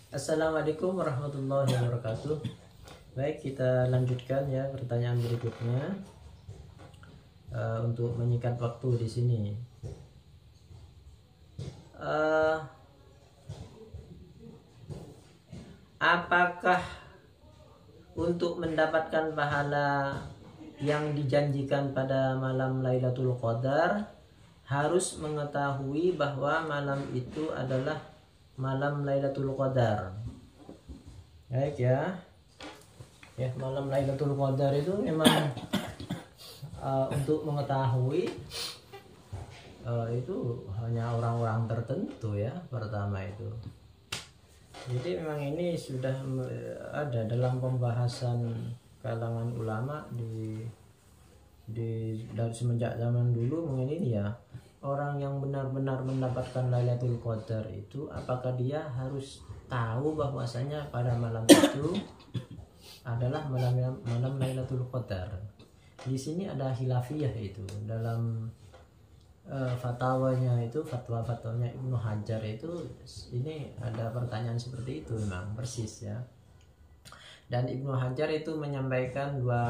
Assalamualaikum warahmatullahi wabarakatuh. Baik, kita lanjutkan ya pertanyaan berikutnya. Untuk menyikat waktu di sini, apakah untuk mendapatkan pahala yang dijanjikan pada malam Lailatul Qadar harus mengetahui bahwa malam itu adalah malam Lailatul Qadar? Baik ya. Ya, malam Lailatul Qadar itu memang untuk mengetahui itu hanya orang-orang tertentu ya, pertama itu. Jadi memang ini sudah ada dalam pembahasan kalangan ulama dari semenjak zaman dulu mengenai ini ya. Orang yang benar-benar mendapatkan Lailatul Qadar itu apakah dia harus tahu bahwasanya pada malam itu adalah malam Lailatul Qadar. Di sini ada khilafiyah itu dalam fatwanya Ibnu Hajar itu, ini ada pertanyaan seperti itu memang persis ya. Dan Ibnu Hajar itu menyampaikan dua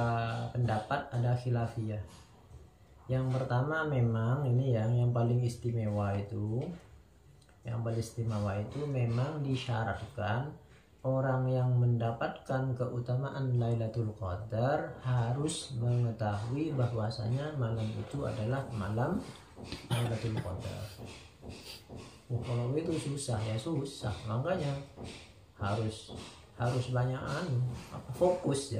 pendapat, ada khilafiyah. Yang pertama memang ini yang paling istimewa itu, memang disyaratkan orang yang mendapatkan keutamaan Lailatul Qadar harus mengetahui bahwasanya malam itu adalah malam Lailatul Qadar. Kalau itu susah, makanya harus banyak fokus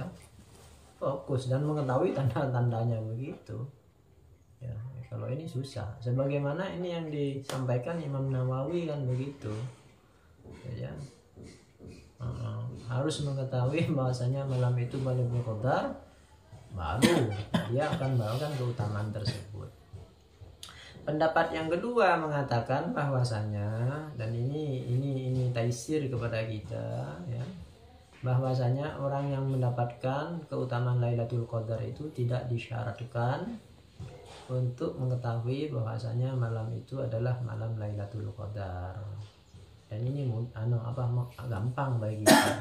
dan mengetahui tanda-tandanya begitu ya. Kalau ini susah, sebagaimana ini yang disampaikan Imam Nawawi kan begitu ya. Harus mengetahui bahwasanya malam itu Lailatul Qadar, baru dia akan melakukan keutamaan tersebut. Pendapat yang kedua mengatakan bahwasanya, dan ini taisir kepada kita ya, bahwasanya orang yang mendapatkan keutamaan Lailatul Qadar itu tidak disyaratkan untuk mengetahui bahwasanya malam itu adalah malam Lailatul Qadar. Dan ini gampang bagi kita.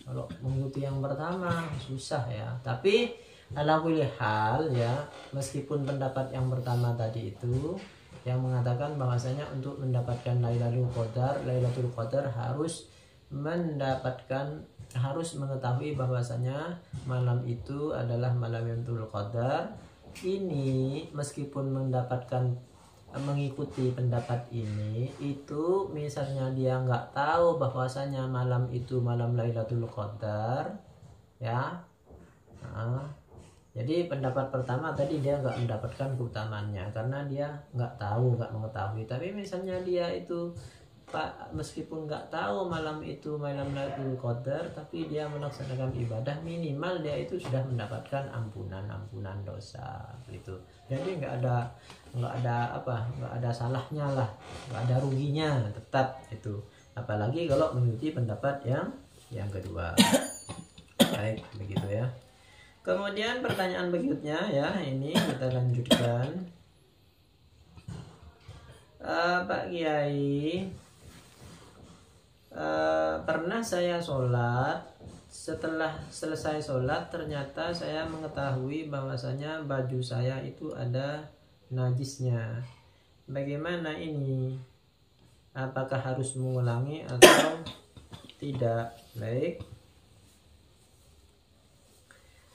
Kalau mengikuti yang pertama susah ya. Tapi ala kulli hal ya, meskipun pendapat yang pertama tadi itu yang mengatakan bahwasanya untuk mendapatkan Lailatul Qadar harus mengetahui bahwasanya malam itu adalah malam Lailatul Qadar. Ini meskipun mengikuti pendapat ini, itu misalnya dia nggak tahu bahwasanya malam itu malam Lailatul Qadar ya. Jadi pendapat pertama tadi dia nggak mendapatkan keutamaannya karena dia nggak mengetahui. Tapi misalnya dia itu meskipun nggak tahu malam itu malam Lailatul Qadar, tapi dia melaksanakan ibadah, minimal dia itu sudah mendapatkan ampunan dosa gitu. Jadi nggak ada salahnya lah, nggak ada ruginya, tetap itu. Apalagi kalau mengikuti pendapat yang kedua. Baik, begitu ya. Kemudian pertanyaan berikutnya ya, ini kita lanjutkan. Pak Kiai, pernah saya sholat, setelah selesai sholat ternyata saya mengetahui bahwasanya baju saya itu ada najisnya. Bagaimana ini? Apakah harus mengulangi atau tidak? Baik.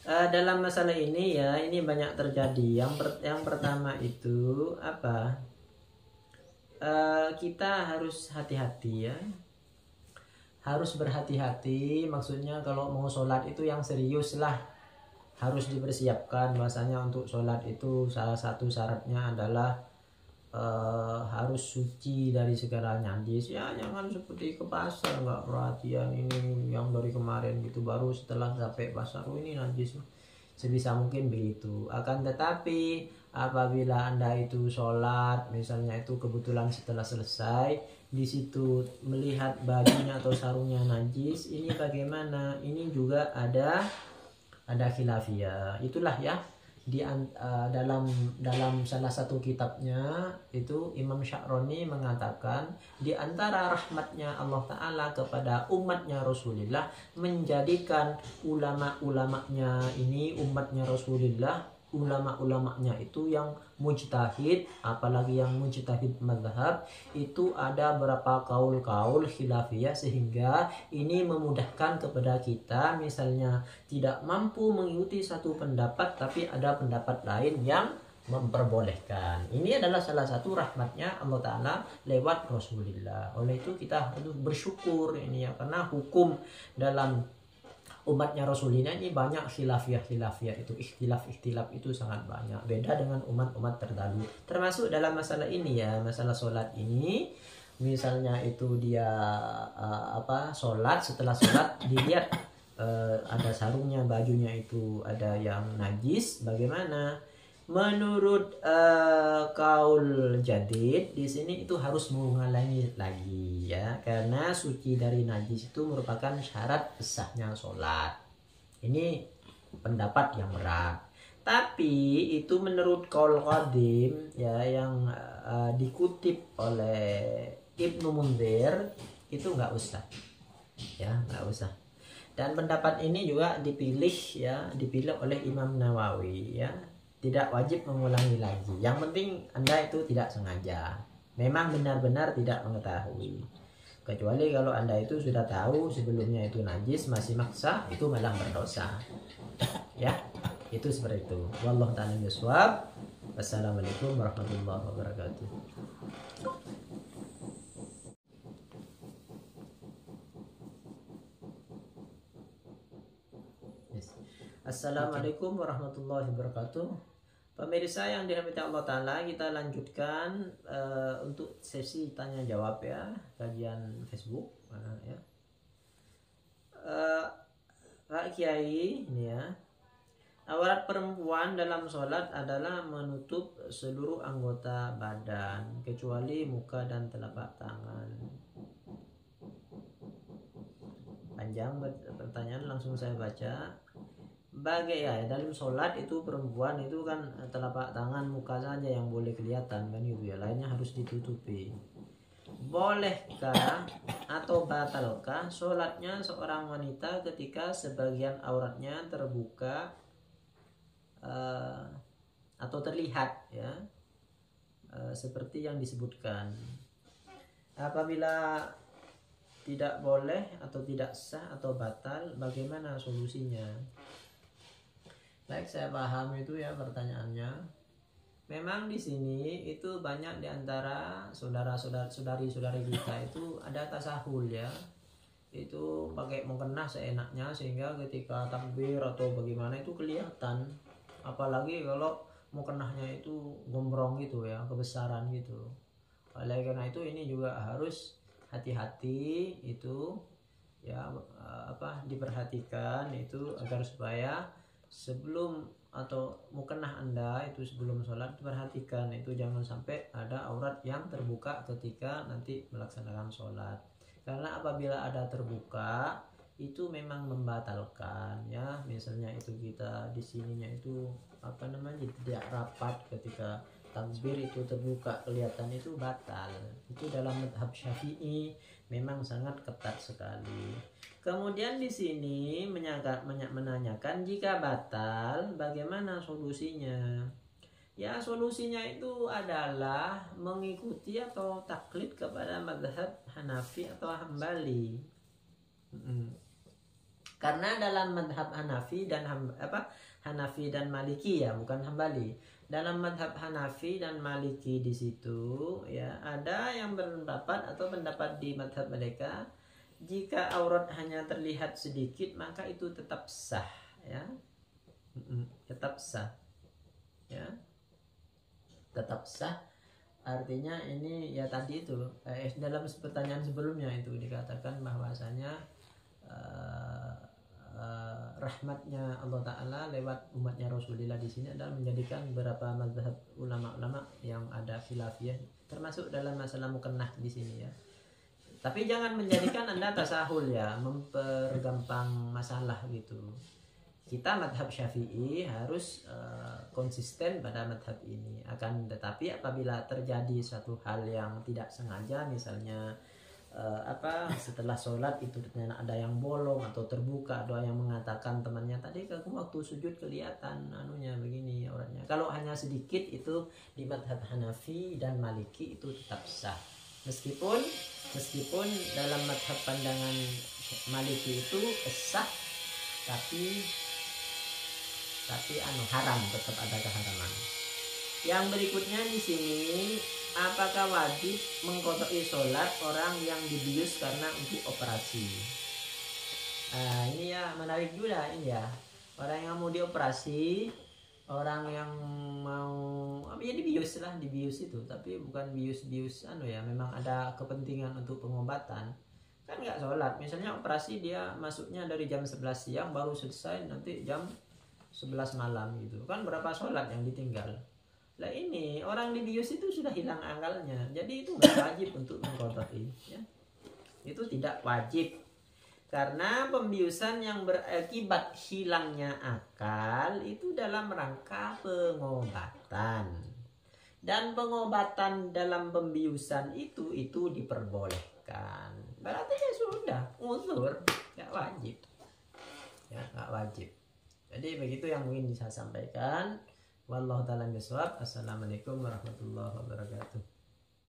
Dalam masalah ini ya, ini banyak terjadi. Yang pertama itu apa? Kita harus hati-hati ya. Harus berhati-hati, maksudnya kalau mau sholat itu yang serius lah, harus dipersiapkan. Bahasanya untuk sholat itu salah satu syaratnya adalah harus suci dari segala najis ya. Jangan seperti ke pasar nggak perhatian, ini yang dari kemarin gitu, baru setelah sampai pasar ini najis. Sebisa mungkin begitu. Akan tetapi apabila Anda itu sholat misalnya itu kebetulan setelah selesai, di situ melihat bajunya atau sarungnya najis, ini bagaimana? Ini juga ada khilafiyah. Itulah ya, dalam salah satu kitabnya itu Imam Sya'roni mengatakan di antara rahmatnya Allah Ta'ala kepada umatnya Rasulullah menjadikan ulama-ulamanya ini umatnya Rasulullah, ulama-ulamanya itu yang mujtahid, apalagi yang mujtahid mazhab itu ada berapa kaul-kaul khilafiyah, sehingga ini memudahkan kepada kita misalnya tidak mampu mengikuti satu pendapat tapi ada pendapat lain yang memperbolehkan. Ini adalah salah satu rahmatnya Allah Ta'ala lewat Rasulullah. Oleh itu kita harus bersyukur ini ya, karena hukum dalam umatnya Rasulullah ini banyak khilafiyah itu, ikhtilaf itu sangat banyak, beda dengan umat-umat terdahulu, termasuk dalam masalah ini ya, masalah sholat ini. Misalnya itu dia sholat, setelah sholat dilihat ada sarungnya, bajunya itu ada yang najis, bagaimana? Menurut kaul jadid di sini itu harus mengulangi lagi ya, karena suci dari najis itu merupakan syarat sahnya sholat. Ini pendapat yang berat. Tapi itu menurut kaul qadim ya, yang dikutip oleh Ibnu Munzir itu nggak usah ya, nggak usah. Dan pendapat ini juga dipilih oleh Imam Nawawi ya. Tidak wajib mengulangi lagi. Yang penting Anda itu tidak sengaja. Memang benar-benar tidak mengetahui. Kecuali kalau Anda itu sudah tahu sebelumnya itu najis, masih maksa, itu malah berdosa. Ya, itu seperti itu. Wallahu ta'ala bishawab. Wassalamualaikum warahmatullahi wabarakatuh. Assalamualaikum warahmatullahi wabarakatuh. Pemirsa yang dirahmati Allah Ta'ala, kita lanjutkan untuk sesi tanya jawab ya, kajian Facebook ya. Pak Kiai ini ya, aurat perempuan dalam sholat adalah menutup seluruh anggota badan kecuali muka dan telapak tangan. Panjang pertanyaan, langsung saya baca. Dalam sholat itu perempuan itu kan telapak tangan, muka saja yang boleh kelihatan kan gitu ya, lainnya harus ditutupi. Bolehkah atau batalkah sholatnya seorang wanita ketika sebagian auratnya terbuka atau terlihat ya, seperti yang disebutkan? Apabila tidak boleh atau tidak sah atau batal, bagaimana solusinya? Baik, saya paham itu ya pertanyaannya. Memang di sini itu banyak di antara saudari kita itu ada tasahul ya. Itu pakai mukena seenaknya sehingga ketika takbir atau bagaimana itu kelihatan. Apalagi kalau mukenahnya itu gombrong gitu ya, kebesaran gitu. Oleh karena itu ini juga harus hati-hati itu ya, diperhatikan itu agar supaya sebelum atau mukenah Anda itu sebelum sholat perhatikan itu jangan sampai ada aurat yang terbuka ketika nanti melaksanakan sholat, karena apabila ada terbuka itu memang membatalkan ya. Misalnya itu kita di sininya itu tidak rapat, ketika takbir itu terbuka kelihatan, itu batal. Itu dalam mazhab Syafi'i memang sangat ketat sekali. Kemudian di sini menanyakan jika batal bagaimana solusinya? Ya, solusinya itu adalah mengikuti atau taklid kepada mazhab Hanafi atau Hambali. Karena dalam mazhab Hanafi dan Hanafi dan Maliki ya, bukan Hambali. Dalam mazhab Hanafi dan Maliki di situ ya ada yang berpendapat atau pendapat di mazhab mereka, jika aurat hanya terlihat sedikit maka itu tetap sah ya. Tetap sah ya. Tetap sah artinya ini ya tadi itu dalam pertanyaan sebelumnya itu dikatakan bahwasanya rahmatnya Allah Ta'ala lewat umatnya Rasulullah di sini adalah menjadikan beberapa mazhab ulama-ulama yang ada khilafiyah termasuk dalam masalah mukennah di sini ya. Tapi jangan menjadikan Anda tasahul ya, mempergampang masalah gitu. kita madhab Syafi'i harus konsisten pada madhab ini. Akan tetapi apabila terjadi satu hal yang tidak sengaja, misalnya setelah sholat itu ternyata ada yang bolong atau terbuka, ada yang mengatakan temannya tadi aku waktu sujud kelihatan anunya begini orangnya. Kalau hanya sedikit itu di madhab Hanafi dan Maliki itu tetap sah. Meskipun dalam madhab pandangan Maliki itu sah, tapi haram, tetap ada keharaman. Yang berikutnya di sini, apakah wajib mengqodoi sholat orang yang dibius karena untuk operasi? Ini ya menarik juga ini ya. Orang yang mau dioperasi, orang yang mau dibius itu, tapi bukan bius memang ada kepentingan untuk pengobatan. Kan nggak sholat, misalnya operasi dia masuknya dari jam 11 siang baru selesai nanti jam 11 malam gitu, kan berapa sholat yang ditinggal. Lah ini orang dibius itu sudah hilang akalnya, jadi itu nggak wajib untuk mengqodoi ya. Itu tidak wajib, karena pembiusan yang berakibat hilangnya akal itu dalam rangka pengobatan, dan pengobatan dalam pembiusan itu diperbolehkan. Berarti ya sudah uzur, nggak wajib ya, nggak wajib. Jadi begitu yang mungkin bisa sampaikan. Wallahu ta'ala bishawab. Assalamualaikum warahmatullahi wabarakatuh.